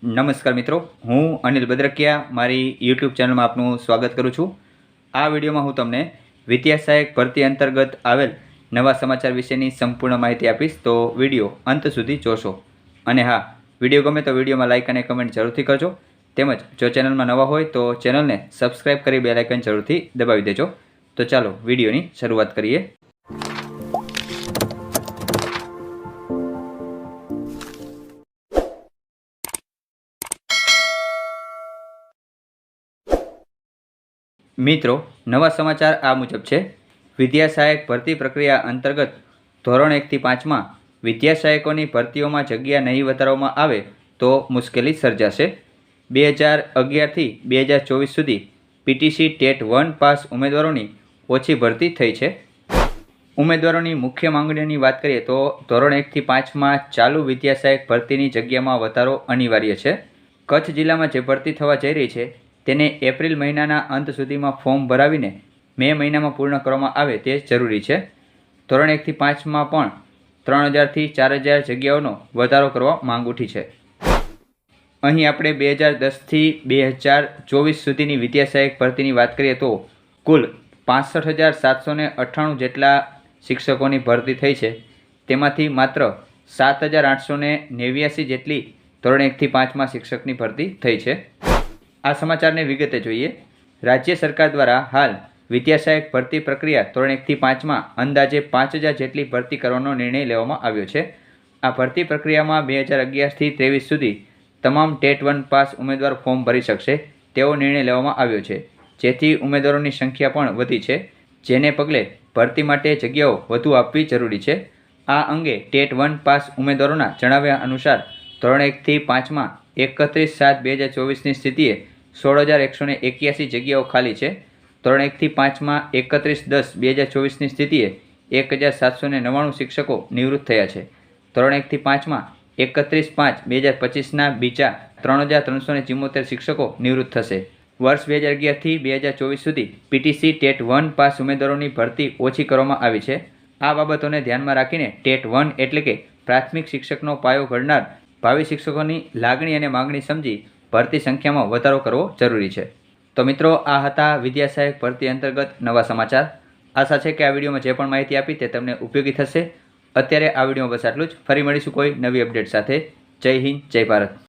નમસ્કાર મિત્રો, હું અનિલ બદ્રકિયા મારી યુટ્યુબ ચેનલમાં આપનું સ્વાગત કરું છું। આ વિડીયોમાં હું તમને વિદ્યા સહાયક ભરતી અંતર્ગત આવેલ નવા સમાચાર વિશેની સંપૂર્ણ માહિતી આપીશ, તો વિડીયો અંત સુધી જોશો। અને હા, વિડીયો ગમે તો વિડીયોમાં લાઇક અને કમેન્ટ જરૂરથી કરજો, તેમજ જો ચેનલમાં નવા હોય તો ચેનલને સબસ્ક્રાઈબ કરી બેલ આઇકન જરૂરથી દબાવી દેજો। તો ચાલો વિડીયોની શરૂઆત કરીએ। મિત્રો, નવા સમાચાર આ મુજબ છે। વિદ્યા સહાયક ભરતી પ્રક્રિયા અંતર્ગત ધોરણ 1 થી 5 માં વિદ્યા સહાયકોની ભરતીઓમાં જગ્યા નહીં વધારવામાં આવે તો મુશ્કેલી સર્જાશે। 2011 થી 2024 સુધી પીટીસી ટેટ 1 પાસ ઉમેદવારોની ઓછી ભરતી થઈ છે। ઉમેદવારોની મુખ્ય માંગણીઓની વાત કરીએ તો ધોરણ 1 થી 5 માં ચાલુ વિદ્યા સહાયક ભરતીની જગ્યામાં વધારો અનિવાર્ય છે। કચ્છ જિલ્લામાં જે ભરતી થવા જઈ રહી છે તેને એપ્રિલ મહિનાના અંત સુધીમાં ફોર્મ ભરાવીને મે મહિનામાં પૂર્ણ કરવામાં આવે તે જરૂરી છે। ધોરણ 1 થી 5 માં પણ 3000 થી 4000 જગ્યાઓનો વધારો કરવા માંગ ઉઠી છે। અહીં આપણે 2010 થી 2024 સુધીની વિદ્યા સહાયક ભરતીની વાત કરીએ તો કુલ 65,798 જેટલા શિક્ષકોની ભરતી થઈ છે। તેમાંથી માત્ર 7,889 જેટલી ધોરણ 1 થી 5 માં શિક્ષકની ભરતી થઈ છે। આ સમાચારને વિગતે જોઈએ। રાજ્ય સરકાર દ્વારા હાલ વિદ્યા સહાયક ભરતી પ્રક્રિયા ધોરણ 1 થી 5 માં અંદાજે 5,000 જેટલી ભરતી કરવાનો નિર્ણય લેવામાં આવ્યો છે। આ ભરતી પ્રક્રિયામાં 2011 થી 23 સુધી તમામ ટેટ 1 પાસ ઉમેદવાર ફોર્મ ભરી શકશે તેવો નિર્ણય લેવામાં આવ્યો છે, જેથી ઉમેદવારોની સંખ્યા પણ વધી છે, જેને પગલે ભરતી માટે જગ્યાઓ વધુ આપવી જરૂરી છે। આ અંગે ટેટ 1 પાસ ઉમેદવારોના જણાવ્યા અનુસાર ધોરણ 1 થી 5 માં 31/7/2024ની સ્થિતિએ 16,181 જગ્યાઓ ખાલી છે। ધોરણ 1 થી 5 માં 31/10/2024ની સ્થિતિએ 1,799 શિક્ષકો નિવૃત્ત થયા છે। ધોરણ 1 થી 5 માં 31/5/2025ના બીજા 3,374 શિક્ષકો નિવૃત્ત થશે। વર્ષ 2011 થી 2024 સુધી પીટીસી ટેટ 1 પાસ ઉમેદવારોની ભરતી ઓછી કરવામાં આવી છે। આ બાબતોને ધ્યાનમાં રાખીને ટેટ 1 એટલે કે પ્રાથમિક શિક્ષકનો પાયો ઘડનાર ભાવિ શિક્ષકોની લાગણી અને માગણી સમજી ભરતી સંખ્યામાં વધારો કરવો જરૂરી છે। તો મિત્રો, આ હતા વિદ્યા સહાયક ભરતી અંતર્ગત નવા સમાચાર। આશા છે કે આ વિડીયોમાં જે પણ માહિતી આપી તે તમને ઉપયોગી થશે। અત્યારે આ વિડીયોમાં બસ આટલું જ। ફરી મળીશું કોઈ નવી અપડેટ સાથે। જય હિન્દ, જય ભારત।